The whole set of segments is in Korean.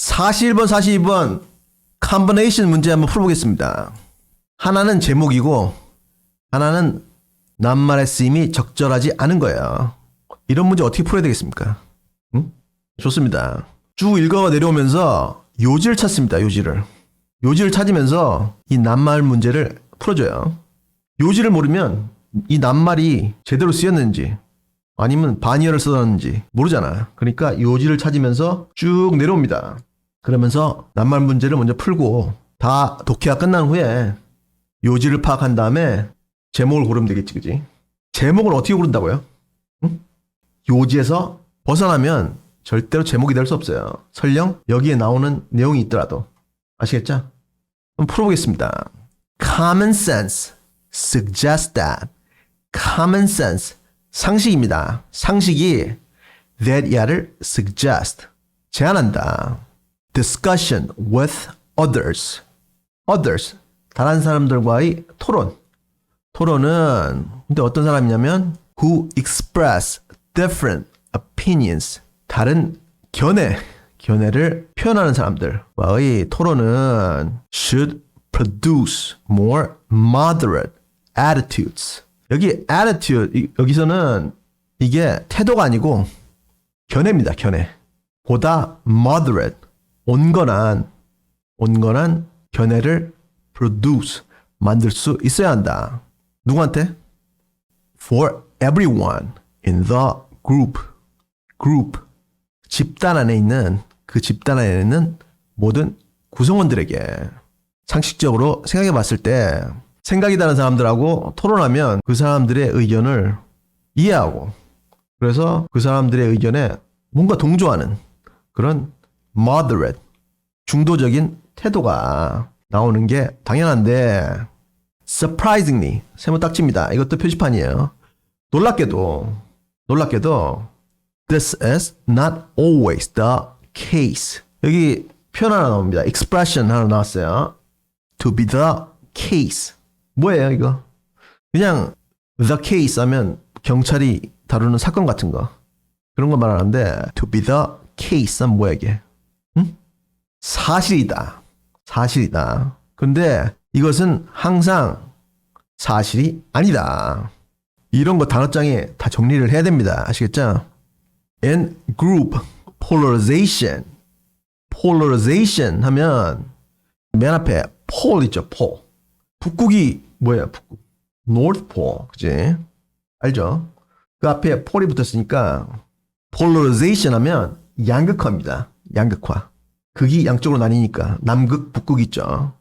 41번, 42번 컴비네이션 문제 한번 풀어보겠습니다. 하나는 제목이고 하나는 낱말의 쓰임이 적절하지 않은 거예요. 이런 문제 어떻게 풀어야 되겠습니까? 응? 좋습니다. 쭉 읽어 내려오면서 요지를 찾습니다. 요지를 찾으면서 이 낱말 문제를 풀어줘요. 요지를 모르면 이 낱말이 제대로 쓰였는지 아니면 반의어를 썼는지 모르잖아. 그러니까 요지를 찾으면서 쭉 내려옵니다. 그러면서 낱말 문제를 먼저 풀고 다 독해가 끝난 후에 요지를 파악한 다음에 제목을 고르면 되겠지, 그지? 제목을 어떻게 고른다고요? 응? 요지에서 벗어나면 절대로 제목이 될 수 없어요. 설령 여기에 나오는 내용이 있더라도. 아시겠죠? 한번 풀어보겠습니다. Common sense suggests that. Common sense. 상식입니다. 상식이 that야를 suggest. 제안한다. Discussion with others. others. 다른 사람들과의 토론. 토론은 근데 어떤 사람이냐면 who express different opinions. 다른 견해를 표현하는 사람들과의 토론은 should produce more moderate attitudes. 여기 attitude, 여기서는 이게 태도가 아니고 견해입니다. 견해. 보다 moderate, 온건한 견해를 produce, 만들 수 있어야 한다. 누구한테? For everyone in the group. 집단 안에 있는, 그 집단 안에 있는 모든 구성원들에게. 상식적으로 생각해 봤을 때 생각이 다른 사람들하고 토론하면 그 사람들의 의견을 이해하고 그래서 그 사람들의 의견에 뭔가 동조하는 그런 moderate, 중도적인 태도가 나오는 게 당연한데 surprisingly, 세모 딱지입니다. 이것도 표지판이에요. 놀랍게도 this is not always the case. 여기 표현 하나 나옵니다. expression 하나 나왔어요. to be the case. 뭐예요 이거? 그냥 the case 하면 경찰이 다루는 사건 같은 거 그런 거 말하는데 to be the case 하면 뭐야 이게? 응? 사실이다. 근데 이것은 항상 사실이 아니다. 이런 거 단어장에 다 정리를 해야 됩니다. 아시겠죠? And group polarization 하면 맨 앞에 pole 있죠. pole. 북극이 뭐예요? 북극. North Pole. 그치? 알죠? 그 앞에 pole이 붙었으니까 polarization 하면 양극화입니다. 양극화. 극이 양쪽으로 나뉘니까 남극, 북극 있죠.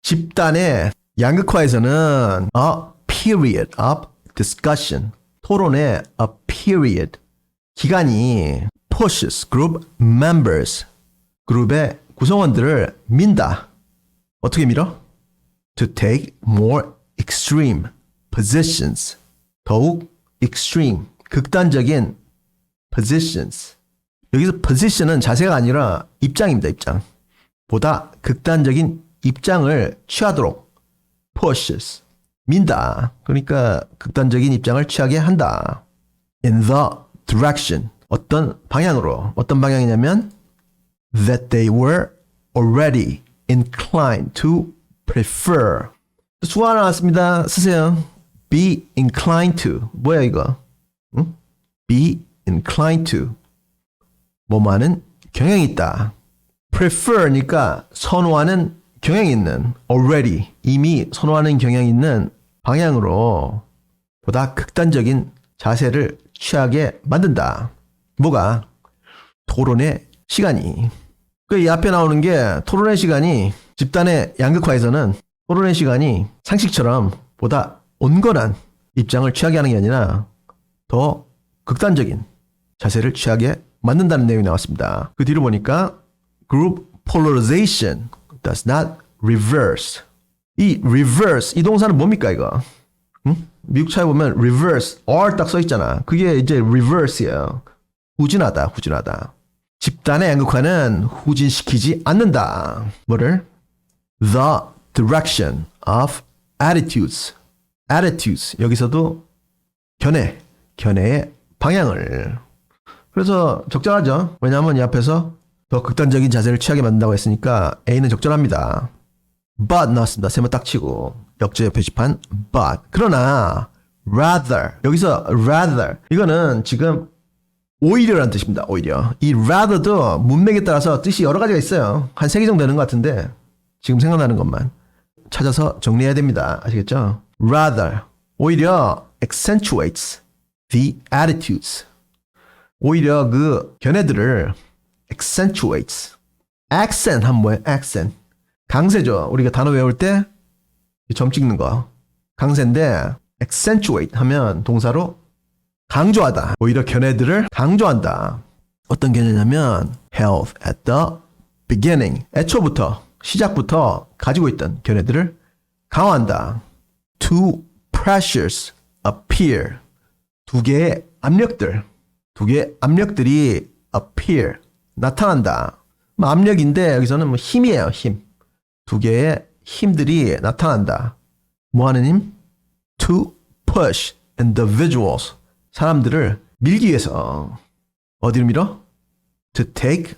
집단의 양극화에서는 a period of discussion. 토론의 a period. 기간이 pushes group members. 그룹의 구성원들을 민다. 어떻게 밀어? To take more extreme positions. 더욱 extreme, 극단적인 positions. 여기서 position은 자세가 아니라 입장입니다. 입장. 보다 극단적인 입장을 취하도록 pushes. 민다. 그러니까 극단적인 입장을 취하게 한다. In the direction. 어떤 방향으로. 어떤 방향이냐면 that they were already inclined to prefer. 수가 하나 나왔습니다. 쓰세요. be inclined to. 뭐야 이거? 응? be inclined to. 뭐뭐하는 경향이 있다. prefer니까 선호하는 경향이 있는. already. 이미 선호하는 경향이 있는 방향으로 보다 극단적인 자세를 취하게 만든다. 뭐가? 토론의 시간이. 이 앞에 나오는 게 토론의 시간이 집단의 양극화에서는 토론의 시간이 상식처럼 보다 온건한 입장을 취하게 하는 게 아니라 더 극단적인 자세를 취하게 만든다는 내용이 나왔습니다. 그 뒤로 보니까 group polarization does not reverse. 이 reverse, 이 동사는 뭡니까 이거? 응? 미국 차에 보면 reverse, R 딱 써있잖아. 그게 이제 reverse예요. 후진하다. 집단의 양극화는 후진시키지 않는다. 뭐를? The direction of attitudes. 여기서도 견해의 방향을. 그래서 적절하죠. 왜냐하면 이 앞에서 더 극단적인 자세를 취하게 만든다고 했으니까 A는 적절합니다. but 나왔습니다. 세 번 딱 치고 역제 표시판 but. 그러나 rather 여기서 rather 이거는 지금 오히려라는 뜻입니다. 오히려. 이 rather도 문맥에 따라서 뜻이 여러 가지가 있어요. 한 3개 정도 되는 것 같은데 지금 생각나는 것만 찾아서 정리해야 됩니다. 아시겠죠? rather 오히려 accentuates the attitudes. 오히려 그 견해들을 accentuates. accent 하면 뭐예요? accent. 강세죠. 우리가 단어 외울 때 점 찍는 거. 강세인데 accentuate 하면 동사로 강조하다. 오히려 견해들을 강조한다. 어떤 견해냐면 health at the beginning. 애초부터 시작부터 가지고 있던 견해들을 강화한다. Two pressures appear. 두 개의 압력들이 appear. 나타난다. 압력인데 여기서는 뭐 힘이에요. 힘. 두 개의 힘들이 나타난다. 뭐 하는 힘? To push individuals. 사람들을 밀기 위해서. 어디를 밀어? To take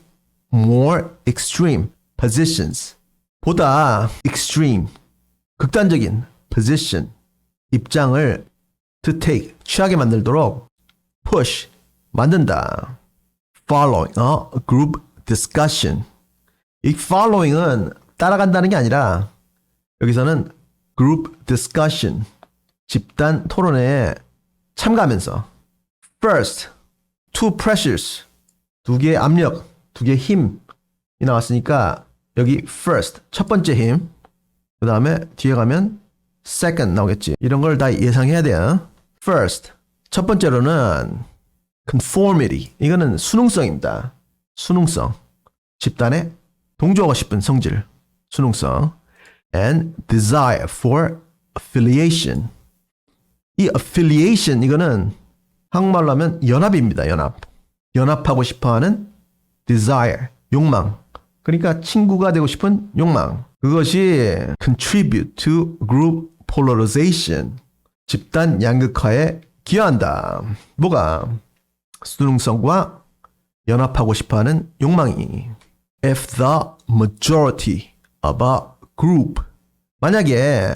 more extreme positions. 보다 extreme, 극단적인 position, 입장을 to take, 취하게 만들도록 push, 만든다. Following a group discussion. 이 following은 따라간다는 게 아니라 여기서는 group discussion, 집단 토론회에 참가하면서 first, two pressures, 두 개의 압력, 두 개의 힘이 나왔으니까 여기 first, 첫 번째 힘, 그 다음에 뒤에 가면 second 나오겠지. 이런 걸 다 예상해야 돼요. first, 첫 번째로는 conformity, 이거는 순응성입니다. 순응성, 집단에 동조하고 싶은 성질, 순응성. And desire for affiliation. 이 affiliation, 이거는 한국말로 하면 연합입니다. 연합하고 싶어하는 desire, 욕망. 그러니까 친구가 되고 싶은 욕망. 그것이 contribute to group polarization. 집단 양극화에 기여한다. 뭐가? 순응성과 연합하고 싶어하는 욕망이. If the majority of a group. 만약에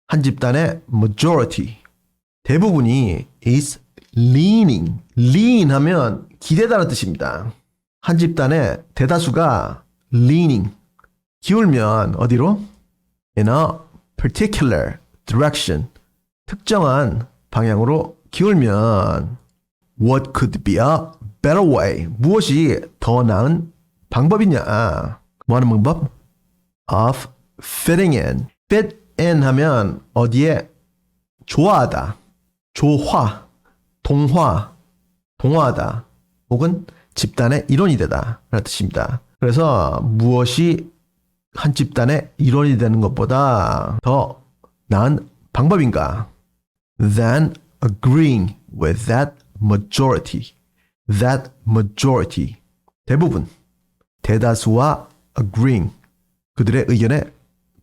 한 집단의 majority, 대부분이 is leaning. lean 하면 기대다는 뜻입니다. 한 집단의 대다수가 leaning, 기울면 어디로? In a particular direction. 특정한 방향으로 기울면 what could be a better way. 무엇이 더 나은 방법이냐? 뭐 하는 방법? Of fitting in. fit in 하면 어디에 좋아하다, 조화, 동화하다, 혹은 집단의 일원이 되다 라는 뜻입니다. 그래서 무엇이 한 집단의 일원이 되는 것보다 더 나은 방법인가? Than agreeing with that majority. That majority. 대부분, 대다수와 agreeing. 그들의 의견에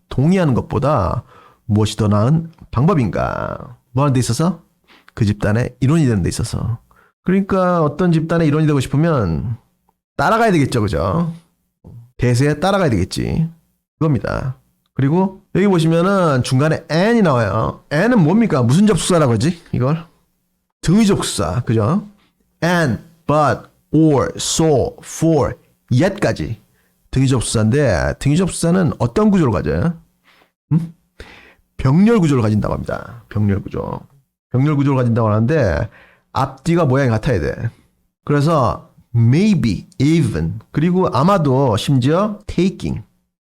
동의하는 것보다 무엇이 더 나은 방법인가? 뭐 하는 데 있어서? 그 집단의 일원이 되는 데 있어서. 그러니까 어떤 집단의 일원이 되고 싶으면 따라가야 되겠죠. 그죠? 대세에 따라가야 되겠지. 그겁니다. 그리고 여기 보시면은 중간에 and이 나와요. and은 뭡니까? 무슨 접속사라고 그러지? 이걸? 등위 접속사. 그죠? and, but, or, so, for, yet까지. 등위 접속사인데 등위 접속사는 어떤 구조를 가져요? 병렬 구조를 가진다고 합니다. 병렬 구조. 병렬 구조를 가진다고 하는데 앞뒤가 모양이 같아야 돼. 그래서 maybe, even, 그리고 아마도 심지어 taking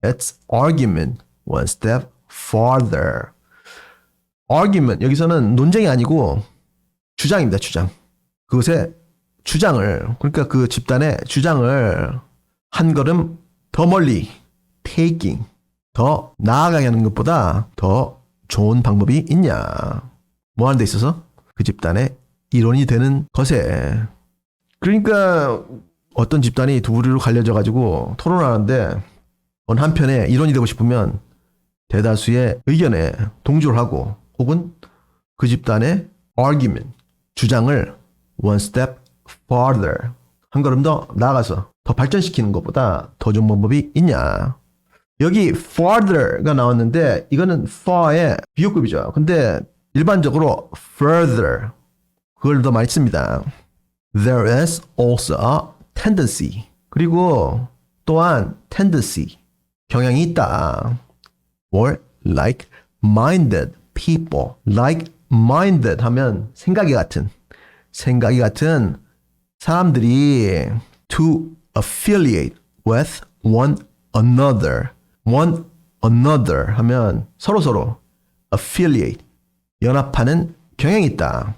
its argument one step farther. argument, 여기서는 논쟁이 아니고 주장입니다. 주장. 그것의 주장을, 그러니까 그 집단의 주장을 한 걸음 더 멀리 taking, 더 나아가게 하는 것보다 더 좋은 방법이 있냐. 뭐 하는 데 있어서? 그 집단의 일원이 되는 것에. 그러니까 어떤 집단이 두 부류로 갈려져 가지고 토론하는데 어느 한편에 일원이 되고 싶으면 대다수의 의견에 동조를 하고 혹은 그 집단의 argument, 주장을 one step farther, 한 걸음 더 나아가서 더 발전시키는 것보다 더 좋은 방법이 있냐. 여기 farther가 나왔는데 이거는 far의 비교급이죠. 근데 일반적으로 further 그걸 더 많이 씁니다. There is also a tendency. 그리고 또한 tendency 경향이 있다. or like-minded people. like-minded 하면 생각이 같은 사람들이 to affiliate with one another. one another 하면 서로 affiliate 연합하는 경향이 있다.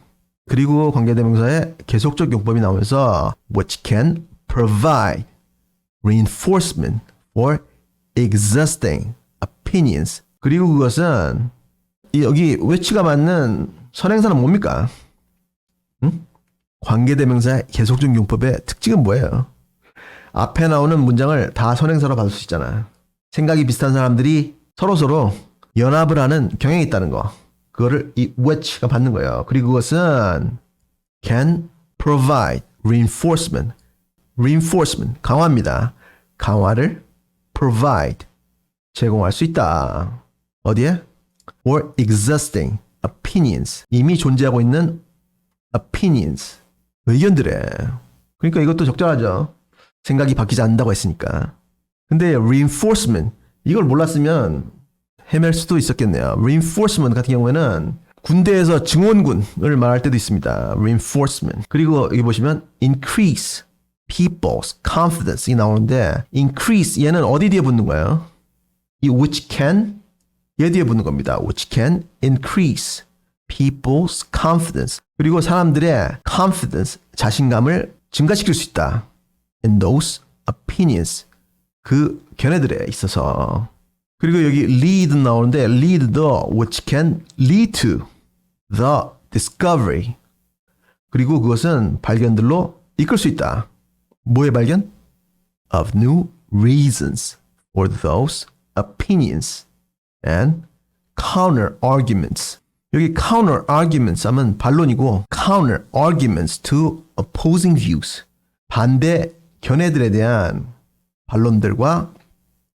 그리고 관계대명사의 계속적 용법이 나오면서 which can provide reinforcement for existing opinions. 그리고 그것은 여기 which가 맞는 선행사는 뭡니까? 관계대명사의 계속적 용법의 특징은 뭐예요? 앞에 나오는 문장을 다 선행사로 받을 수 있잖아. 생각이 비슷한 사람들이 서로 연합을 하는 경향이 있다는 거. 그거를 이 which가 받는 거예요. 그리고 그것은 can provide reinforcement. reinforcement 강화입니다. 강화를 provide 제공할 수 있다. 어디에? or existing opinions 이미 존재하고 있는 opinions 의견들에. 그러니까 이것도 적절하죠. 생각이 바뀌지 않는다고 했으니까. 근데 reinforcement 이걸 몰랐으면 헤맬 수도 있었겠네요. reinforcement 같은 경우에는 군대에서 증원군을 말할 때도 있습니다. reinforcement. 그리고 여기 보시면 increase people's confidence 이 나오는데 increase 얘는 어디 뒤에 붙는 거예요? 이 which can 얘 뒤에 붙는 겁니다. which can increase people's confidence. 그리고 사람들의 confidence 자신감을 증가시킬 수 있다. in those opinions 그 견해들에 있어서. 그리고 여기 lead 나오는데 lead도 which can lead to the discovery. 그리고 그것은 발견들로 이끌 수 있다. 뭐의 발견? of new reasons for those opinions and counter arguments. 여기 counter arguments 하면 반론이고 counter arguments to opposing views. 반대 견해들에 대한 반론들과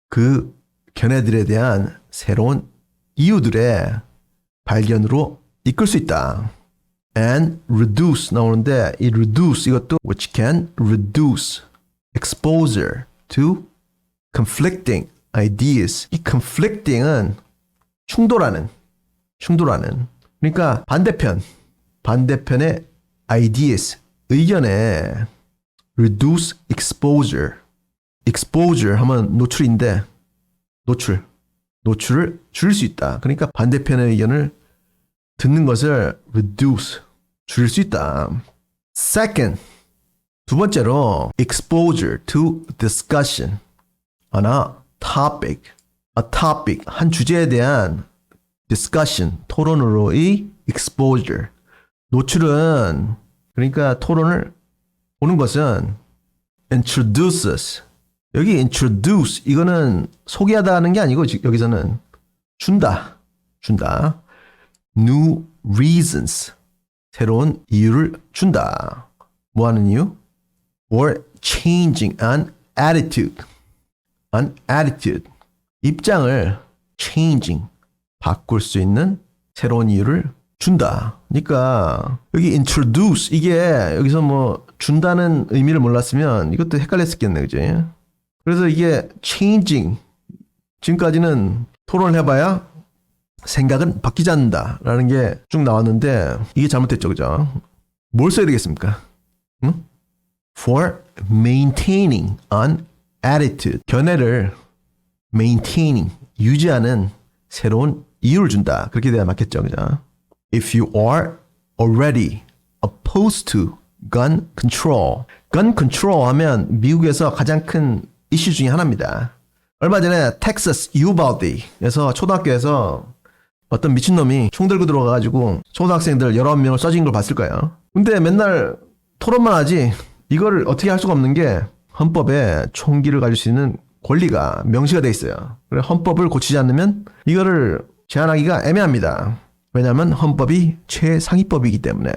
그 견해들에 대한 새로운 이유들의 발견으로 이끌 수 있다. and reduce 나오는데 이 reduce 이것도 which can reduce exposure to conflicting ideas. 이 conflicting은 충돌하는 그러니까 반대편의 ideas 의견에 reduce exposure 하면 노출인데 노출을 줄일 수 있다. 그러니까 반대편의 의견을 듣는 것을 reduce 줄일 수 있다. Second 두 번째로 exposure to discussion on a topic 한 주제에 대한 discussion 토론으로의 exposure 노출은 그러니까 토론을 보는 것은 introduces 여기 introduce 이거는 소개하다는 게 아니고 여기서는 준다 new reasons 새로운 이유를 준다. 뭐 하는 이유? or changing an attitude 입장을 changing 바꿀 수 있는 새로운 이유를 준다. 그러니까 여기 introduce 이게 여기서 뭐 준다는 의미를 몰랐으면 이것도 헷갈렸겠네, 그지? 그래서 이게 changing 지금까지는 토론을 해봐야 생각은 바뀌지 않는다라는 게 쭉 나왔는데 이게 잘못됐죠, 그죠? 뭘 써야 되겠습니까? 응? For maintaining an attitude 견해를 maintaining 유지하는 새로운 이유를 준다. 그렇게 돼야 맞겠죠, 그죠? If you are already opposed to gun control 하면 미국에서 가장 큰 이슈 중에 하나입니다. 얼마 전에 텍사스 유발디에서 초등학교에서 어떤 미친놈이 총 들고 들어가가지고 초등학생들 19명을 쏴진 걸 봤을 거예요. 근데 맨날 토론만 하지 이거를 어떻게 할 수가 없는 게 헌법에 총기를 가질 수 있는 권리가 명시가 돼 있어요. 그래서 헌법을 고치지 않으면 이거를 제한하기가 애매합니다. 왜냐하면 헌법이 최상위법이기 때문에.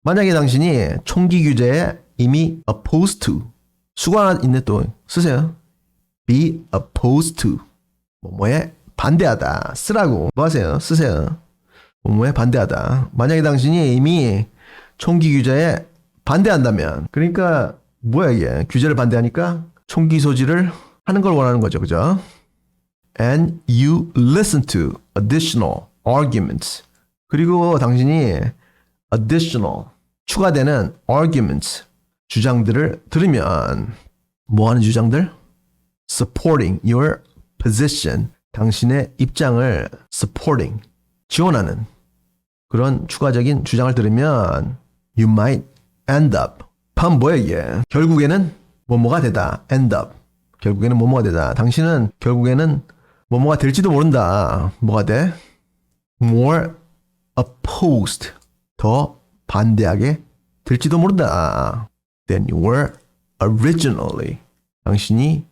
만약에 당신이 총기 규제에 이미 opposed to 수가 하나 있네 또. 쓰세요. be opposed to. 뭐뭐에 반대하다. 쓰라고. 뭐 하세요? 쓰세요. 뭐뭐에 반대하다. 만약에 당신이 이미 총기 규제에 반대한다면, 그러니까 뭐야 이게? 규제를 반대하니까 총기 소지를 하는 걸 원하는 거죠. 그죠? And you listen to additional arguments. 그리고 당신이 additional, 추가되는 arguments, 주장들을 들으면 뭐 하는 주장들? supporting your position. 당신의 입장을 supporting, 지원하는 그런 추가적인 주장을 들으면 you might end up. 반 뭐야 이게? 결국에는 뭐뭐가 되다. end up. 결국에는 뭐뭐가 되다. 당신은 결국에는 뭐뭐가 될지도 모른다. 뭐가 돼? more opposed. 더 반대하게 될지도 모른다. than you were originally. 당신이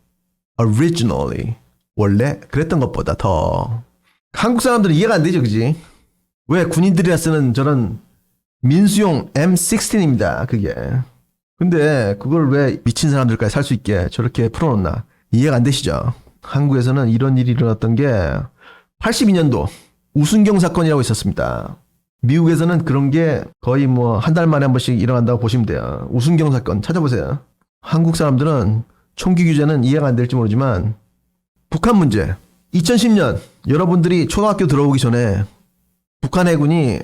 originally. 원래 그랬던 것보다 더. 한국 사람들은 이해가 안 되죠. 그지? 왜 군인들이라 쓰는 저런 민수용 M16입니다. 그게. 근데 그걸 왜 미친 사람들까지 살 수 있게 저렇게 풀어놓나. 이해가 안 되시죠? 한국에서는 이런 일이 일어났던 게 82년도 우순경 사건이라고 있었습니다. 미국에서는 그런 게 거의 뭐 한 달 만에 한 번씩 일어난다고 보시면 돼요. 우순경 사건 찾아보세요. 한국 사람들은 총기 규제는 이해가 안 될지 모르지만 북한 문제. 2010년 여러분들이 초등학교 들어오기 전에 북한 해군이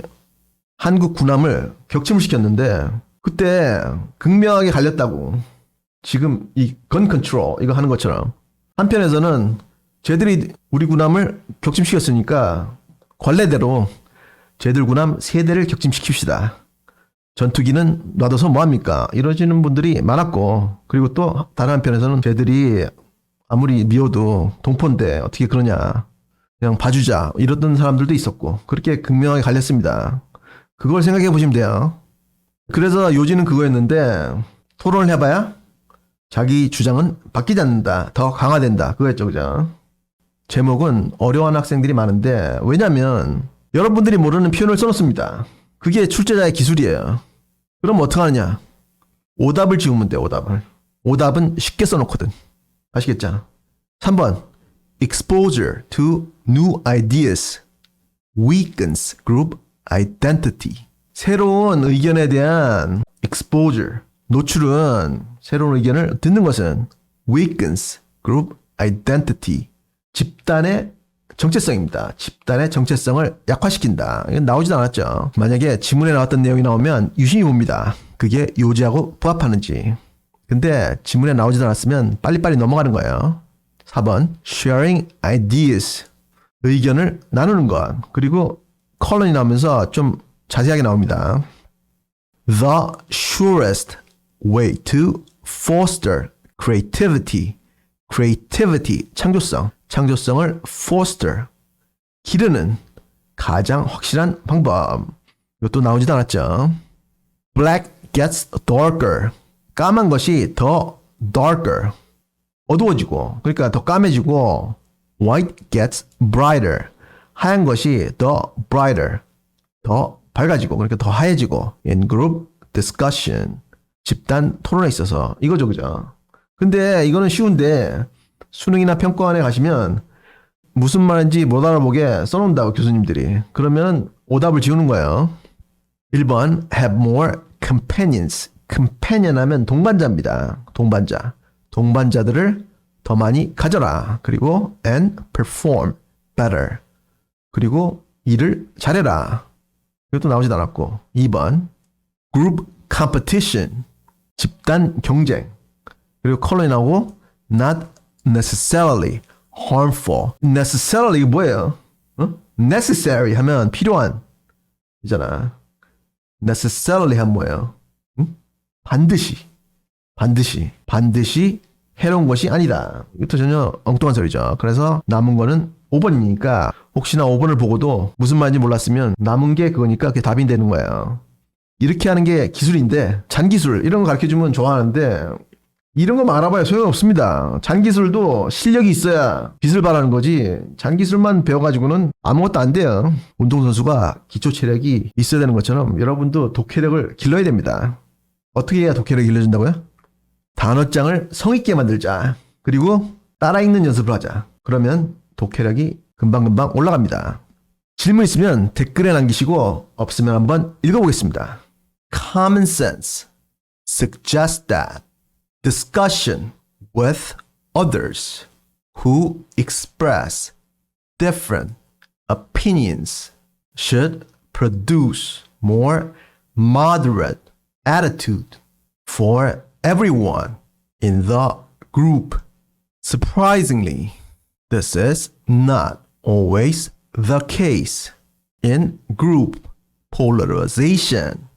한국 군함을 격침을 시켰는데 그때 극명하게 갈렸다고. 지금 이 건 컨트롤 이거 하는 것처럼. 한편에서는 쟤들이 우리 군함을 격침시켰으니까 관례대로 쟤들 군함 3대를 격침시킵시다. 전투기는 놔둬서 뭐합니까? 이러시는 분들이 많았고, 그리고 또 다른 한편에서는 쟤들이 아무리 미워도 동포인데 어떻게 그러냐, 그냥 봐주자, 이러던 사람들도 있었고, 그렇게 극명하게 갈렸습니다. 그걸 생각해 보시면 돼요. 그래서 요지는 그거였는데 토론을 해봐야 자기 주장은 바뀌지 않는다, 더 강화된다, 그거였죠. 그죠? 제목은 어려운 학생들이 많은데, 왜냐면 여러분들이 모르는 표현을 써놓습니다. 그게 출제자의 기술이에요. 그럼 어떡하느냐? 오답을 지우면 돼. 오답을. 오답은 쉽게 써놓거든. 아시겠죠? 3번 Exposure to new ideas weakens group identity. 새로운 의견에 대한 exposure, 노출은, 새로운 의견을 듣는 것은 weakens group identity, 집단의 정체성입니다. 집단의 정체성을 약화시킨다. 이건 나오지도 않았죠. 만약에 지문에 나왔던 내용이 나오면 유심히 봅니다. 그게 요지하고 부합하는지. 근데 지문에 나오지도 않았으면 빨리빨리 넘어가는 거예요. 4번 sharing ideas, 의견을 나누는 것. 그리고 컬럼이 나오면서 좀 자세하게 나옵니다. The surest way to foster creativity. creativity, 창조성을 foster, 기르는 가장 확실한 방법. 이것도 나오지도 않았죠. Black gets darker. 까만 것이 더 darker, 어두워지고, 그러니까 더 까매지고. White gets brighter. 하얀 것이 더 brighter, 더 밝아지고, 그러니까 더 하얘지고. In group discussion, 집단 토론에 있어서. 이거죠, 그죠? 근데 이거는 쉬운데 수능이나 평가원에 가시면 무슨 말인지 못 알아보게 써놓는다고 교수님들이. 그러면 오답을 지우는 거예요. 1번 have more companions. companion 하면 동반자입니다. 동반자. 동반자들을 더 많이 가져라. 그리고 and perform better. 그리고 일을 잘해라. 이것도 나오지도 않았고. 2번 group competition. 집단 경쟁. 그리고 컬럼이 나오고 not necessarily harmful. necessarily 이게 뭐예요? necessary 하면 필요한 이잖아. necessarily 하면 뭐예요? 반드시 해로운 것이 아니다. 이것도 전혀 엉뚱한 소리죠. 그래서 남은 거는 5번이니까 혹시나 5번을 보고도 무슨 말인지 몰랐으면 남은 게 그거니까 그게 답이 되는 거예요. 이렇게 하는 게 기술인데, 잔기술 이런 거 가르쳐주면 좋아하는데 이런 거만 알아봐야 소용없습니다. 잔기술도 실력이 있어야 빛을 발하는 거지, 잔기술만 배워가지고는 아무것도 안 돼요. 운동선수가 기초체력이 있어야 되는 것처럼 여러분도 독해력을 길러야 됩니다. 어떻게 해야 독해력이 길러진다고요? 단어장을 성의있게 만들자. 그리고 따라 읽는 연습을 하자. 그러면 독해력이 금방금방 올라갑니다. 질문 있으면 댓글에 남기시고 없으면 한번 읽어보겠습니다. Common sense suggests that discussion with others who express different opinions should produce more moderate attitude for everyone in the group. Surprisingly, this is not always the case in group polarization.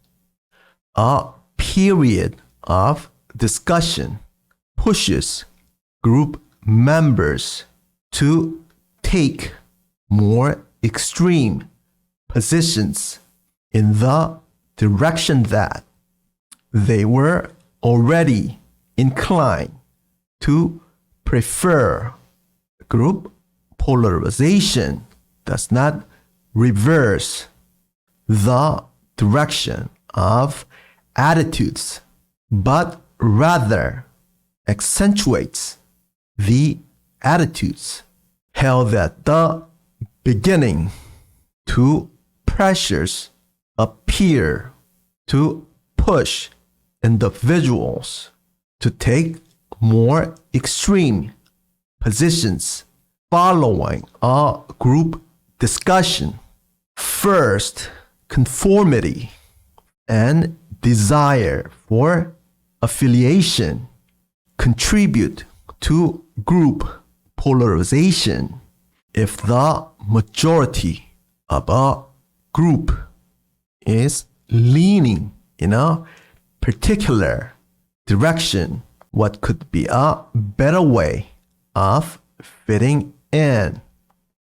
A period of discussion pushes group members to take more extreme positions in the direction that they were already inclined to prefer. Group polarization does not reverse the direction of attitudes, but rather accentuates the attitudes held at the beginning. Two pressures appear to push individuals to take more extreme positions following a group discussion. First, conformity and desire for affiliation contribute to group polarization. If the majority of a group is leaning in a particular direction, what could be a better way of fitting in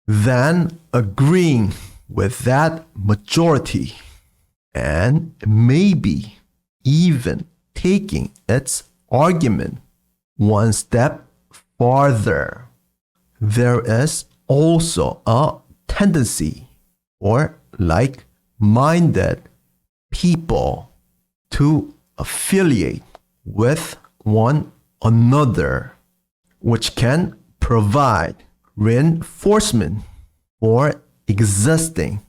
than agreeing with that majority and maybe even taking its argument one step farther? There is also a tendency for like-minded people to affiliate with one another, which can provide reinforcement for existing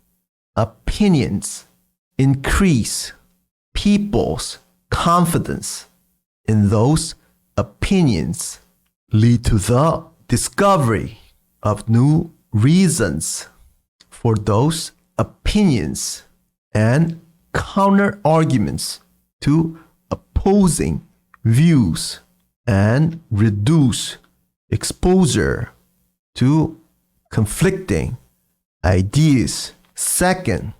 opinions, increase people's confidence in those opinions, lead to the discovery of new reasons for those opinions, and counter arguments to opposing views, and reduce exposure to conflicting ideas. Second,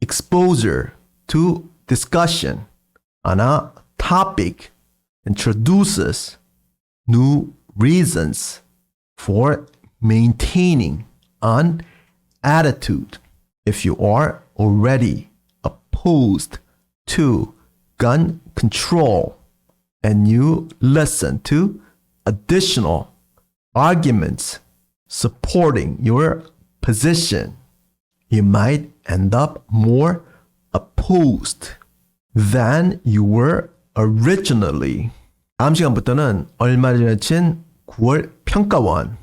exposure to discussion on a topic introduces new reasons for maintaining an attitude. If you are already opposed to gun control and you listen to additional arguments supporting your position, you might end up more opposed than you were originally. 다음 시간부터는 얼마 전에 친 9월 평가원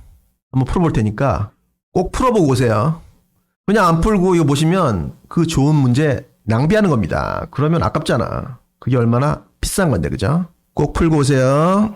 한번 풀어볼 테니까 꼭 풀어보고 오세요. 그냥 안 풀고 이거 보시면 그 좋은 문제 낭비하는 겁니다. 그러면 아깝잖아. 그게 얼마나 비싼 건데, 그죠? 꼭 풀고 오세요.